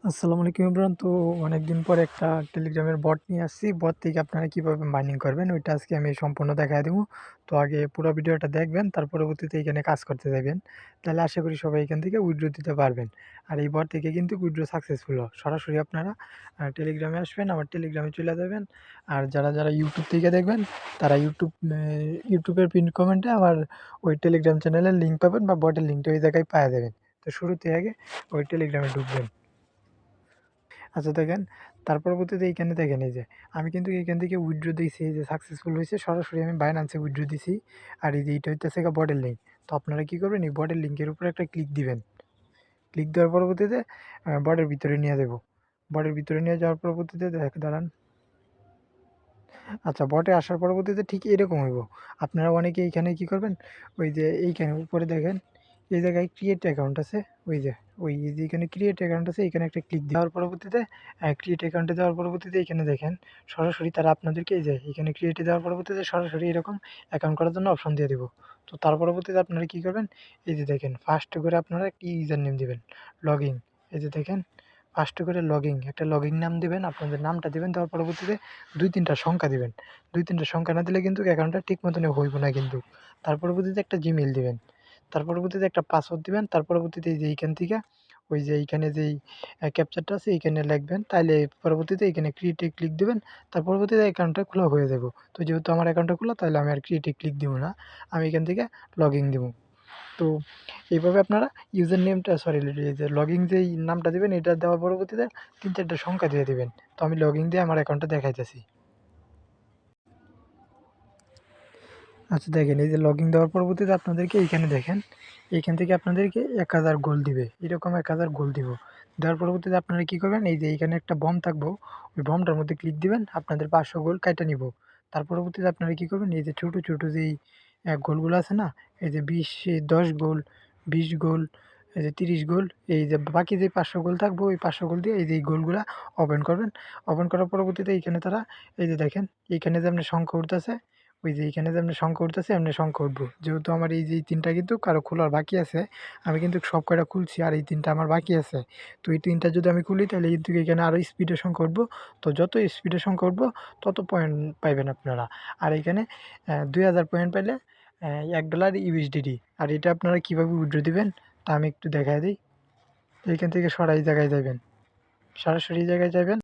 আসসালামু আলাইকুম ইমরান। তো অনেকদিন পর একটা টেলিগ্রামের বট নিয়ে আসছি। বট থেকে আপনারা কিভাবে মাইনিং করবেন ওইটা আজকে আমি সম্পূর্ণ দেখায় দেবো। তো আগে পুরো ভিডিওটা দেখবেন, তার পরবর্তীতে এখানে কাজ করতে যাবেন। তাহলে আশা করি সবাই এখান থেকে উইথড্র দিতে পারবেন। আর এই বট থেকে কিন্তু উইথড্র সাকসেসফুল হয়। সরাসরি আপনারা টেলিগ্রামে আসবেন, আমার টেলিগ্রামে চলে যাবেন। আর যারা যারা ইউটিউব থেকে দেখবেন তারা ইউটিউবের পিন কমেন্টে আমার ওই টেলিগ্রাম চ্যানেলের লিঙ্ক পাবেন, বা বটের লিঙ্কটা ওই জায়গায় পাওয়া যাবেন। তো শুরুতে আগে ওই টেলিগ্রামে ঢুকবেন। আচ্ছা দেখেন, তার পরবর্তীতে এইখানে দেখেন এই যে আমি কিন্তু এখান থেকে উইথড্র দিয়েছি, এই যে সাকসেসফুল হয়েছে, সরাসরি আমি বাইন্যান্সে উইথড্র দিছি। আর এই যে এইটা হইতেছে বটের লিঙ্ক। তো আপনারা কী করবেন, এই বটের লিঙ্কের উপরে একটা ক্লিক দিবেন। ক্লিক দেওয়ার পরবর্তীতে বটের ভিতরে নিয়ে দেবো। বটের ভিতরে নিয়ে যাওয়ার পরবর্তীতে দাঁড়ান। আচ্ছা, বটে আসার পরবর্তীতে ঠিক এরকম হইব। আপনারা অনেকে এইখানে কী করবেন, ওই যে এইখানে উপরে দেখেন এই জায়গায় ক্রিয়েট অ্যাকাউন্ট আছে। ওই যে যে এখানে ক্রিয়েট অ্যাকাউন্ট আছে, এখানে একটা ক্লিক দেওয়ার পরবর্তীতে ক্রিয়েট অ্যাকাউন্টে দেওয়ার পরবর্তীতে এখানে দেখেন সরাসরি তারা আপনাদেরকে এই যে এখানে ক্রিয়েটে দেওয়ার পরবর্তীতে সরাসরি এরকম অ্যাকাউন্ট করার জন্য অপশন দিয়ে দেবো। তো তার পরবর্তীতে আপনারা কী করবেন, এই যে দেখেন ফার্স্ট করে আপনারা একটি ইউজার নেম দেবেন, লগ ইন। এই যে দেখেন ফার্স্ট করে একটা লগইন নাম দিবেন, আপনাদের নামটা দিবেন। দেওয়ার পরবর্তীতে 2-3টা সংখ্যা দিবেন। 2-3টা সংখ্যা না দিলে কিন্তু অ্যাকাউন্টটা ঠিক মতন হইব না কিন্তু। তার পরবর্তীতে একটা জিমেইল দিবেন। তার পরবর্তীতে একটা পাসওয়ার্ড দিবেন। তার পরবর্তীতে এই যে এইখান থেকে ওই যে এইখানে যেই ক্যাপচারটা আছে এইখানে লিখবেন। তাইলে পরবর্তীতে এইখানে ক্রিয়েটে ক্লিক দিবেন। তার পরবর্তীতে অ্যাকাউন্টটা খোলা হয়ে যাব। তো যেহেতু আমার অ্যাকাউন্টটা খোলা, তাহলে আমি আর ক্রিয়েটে ক্লিক দিব না, আমি এখান থেকে লগইন দিব। তো এইভাবে আপনারা ইউজার নেমটা এই যে লগইন যেই নামটা দিবেন, এটা দেওয়ার পরবর্তীতে 3-4টা সংখ্যা দিয়ে দিবেন। তো আমি লগইন দিয়ে আমার অ্যাকাউন্টটা দেখাইতেছি। আচ্ছা দেখেন, এই যে লগইন দেওয়ার পরবর্তীতে আপনাদেরকে এইখানে দেখেন, এইখান থেকে আপনাদেরকে 1000 গোল্ড দিবে, এরকম 1000 গোল্ড দিব। দেওয়ার পরবর্তীতে আপনারা কী করবেন, এই যে এইখানে একটা বম থাকবো, ওই বমটার মধ্যে ক্লিক দিবেন, আপনাদের 500 গোল্ড কাইটা নিব। তার পরবর্তীতে আপনারা কী করবেন, এই যে ছোটো ছোটো যেই গোলগুলো আছে না, এই যে 10 গোল, 20 গোল, এই যে 30 গোল, এই যে বাকি যে 500 গোল থাকবো, ওই 500 গোল দিয়ে এই যে এই গোলগুলা ওপেন করবেন। ওপেন করার পরবর্তীতে এইখানে তারা এই যে দেখেন এইখানে যে আপনার সংখ্যা উঠতেছে, ওই যে এইখানে যে আপনার সংখ্যা উঠতেছে, এমনি সংখ্যা উঠবো। যেহেতু আমার এই যে 3টা কিন্তু কারো খোলার বাকি আছে, আমি কিন্তু সব কয়টা খুলছি, আর এই 3টা আমার বাকি আছে। তো এই 3টা যদি আমি খুলি, তাহলে কিন্তু এখানে আরও স্পিডের সংখ্যা উঠবো। তো যত স্পিডের সংখ্যা উঠবো তত পয়েন্ট পাইবেন আপনারা। আর এখানে 2000 পয়েন্ট পাইলে $1 ইউএসডিটি। আর এটা আপনারা কীভাবে উইথড্র দিবেন তা আমি একটু দেখায় দিই। এইখান থেকে সরাই জায়গায় যাবেন, সরাসরি জায়গায় যাবেন।